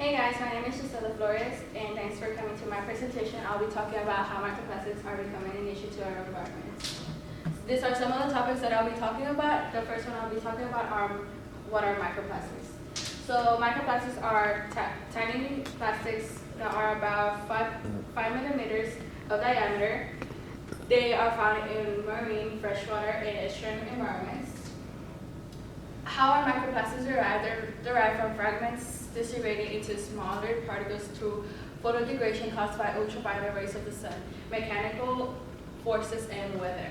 Hey guys, my name is Gisela Flores, and thanks for coming to my presentation. I'll be talking about how microplastics are becoming an issue to our environment. These are some of the topics that I'll be talking about. The first one I'll be talking about are what are microplastics. So microplastics are tiny plastics that are about 5 millimeters of diameter. They are found in marine, freshwater, and estuarine environments. How are microplastics derived? They're derived from fragments distributed into smaller particles through photodegradation caused by ultraviolet rays of the sun, mechanical forces, and weather.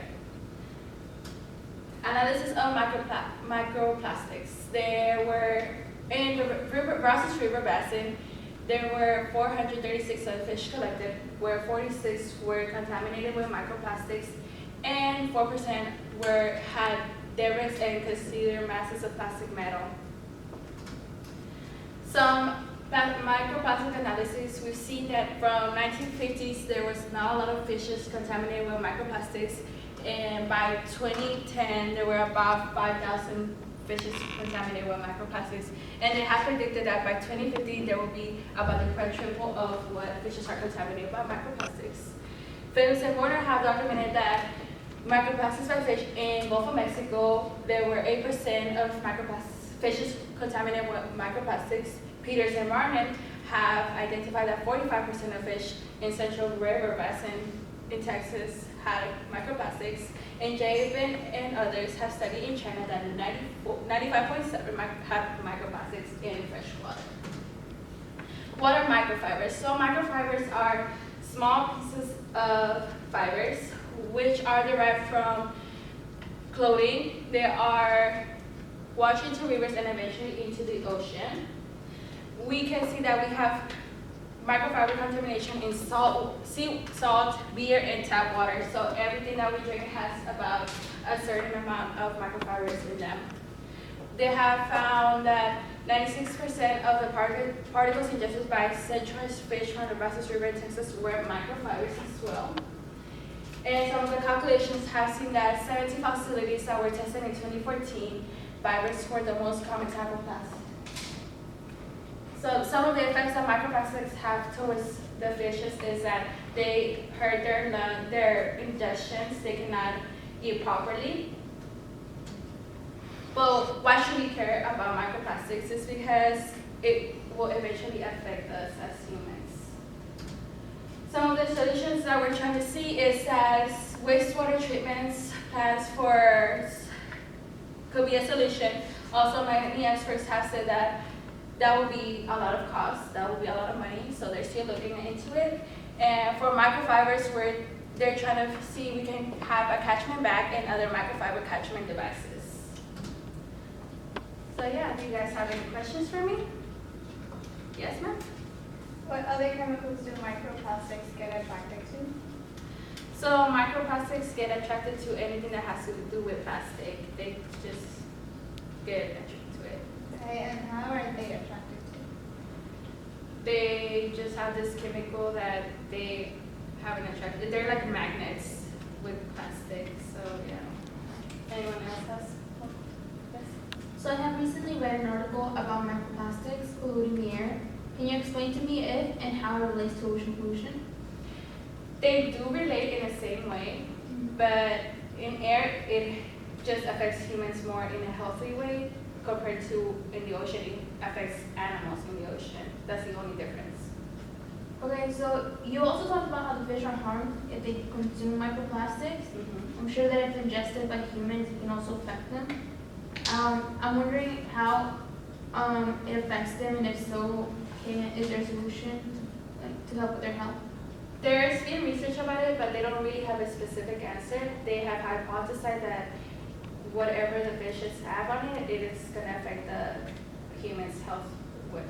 Analysis of microplastics. There were, in the Brazos River Basin, there were 436 fish collected, where 46 were contaminated with microplastics, and 4% had debris and considered masses of plastic metal. Some microplastic analysis, we've seen that from 1950s there was not a lot of fishes contaminated with microplastics, and by 2010 there were about 5,000 fishes contaminated with microplastics, and they have predicted that by 2050 there will be about the quadruple of what fishes are contaminated by microplastics. Phillips and Warner have documented that microplastics by fish in Gulf of Mexico, there were 8% of fishes contaminated with microplastics. Peters and Martin have identified that 45% of fish in Central River Basin in Texas had microplastics, and Javen and others have studied in China that 95.7 have microplastics in fresh water. What are microfibers? So microfibers are small pieces of fibers which are derived from clothing. They are washed into rivers and eventually into the ocean. We can see that we have microfiber contamination in sea salt, beer, and tap water. So everything that we drink has about a certain amount of microfibers in them. They have found that 96% of the particles ingested by centuries fish from the Brazos River in Texas were microfibers as well. And some of the calculations have seen that 70 facilities that were tested in 2014, fibers were the most common type of plastic. So some of the effects that microplastics have towards the fishes is that they hurt their intestines, they cannot eat properly. But why should we care about microplastics? It's because it will eventually affect us as humans. Some of the solutions that we're trying to see is that wastewater treatments plants could be a solution. Also, many experts have said that that would be a lot of cost, that would be a lot of money, so they're still looking into it. And for microfibers, they're trying to see if we can have a catchment bag and other microfiber catchment devices. So yeah, do you guys have any questions for me? Yes, ma'am? What other chemicals do microplastics get attracted to? So microplastics get attracted to anything that has to do with plastic. They just get attracted to it. Okay, and how are they attracted to? They just have this chemical that they have an attraction. They're like magnets with plastic. So yeah. Anyone else has? Yes. So I have recently read an article about microplastics polluting the air. Can you explain to me if and how it relates to ocean pollution? They do relate in the same way, but in air it just affects humans more in a healthy way compared to in the ocean. It affects animals in the ocean. That's the only difference. Okay, so you also talked about how the fish are harmed if they consume microplastics. I'm sure that if ingested by humans, it can also affect them. I'm wondering how it affects them, and if so, is there a solution to help with their health? There's been research about it, but they don't really have a specific answer. They have hypothesized that whatever the fishes have on it, it is going to affect the human's health way.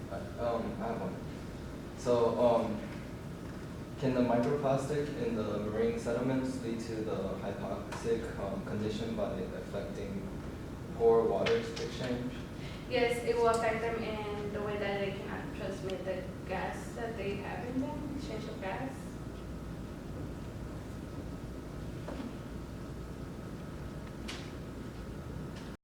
I have one. So, can the microplastic in the marine sediments lead to the hypoxic condition by affecting poor water exchange? Yes, it will affect them in the way that they cannot transmit the gas that they have in them, exchange of gas.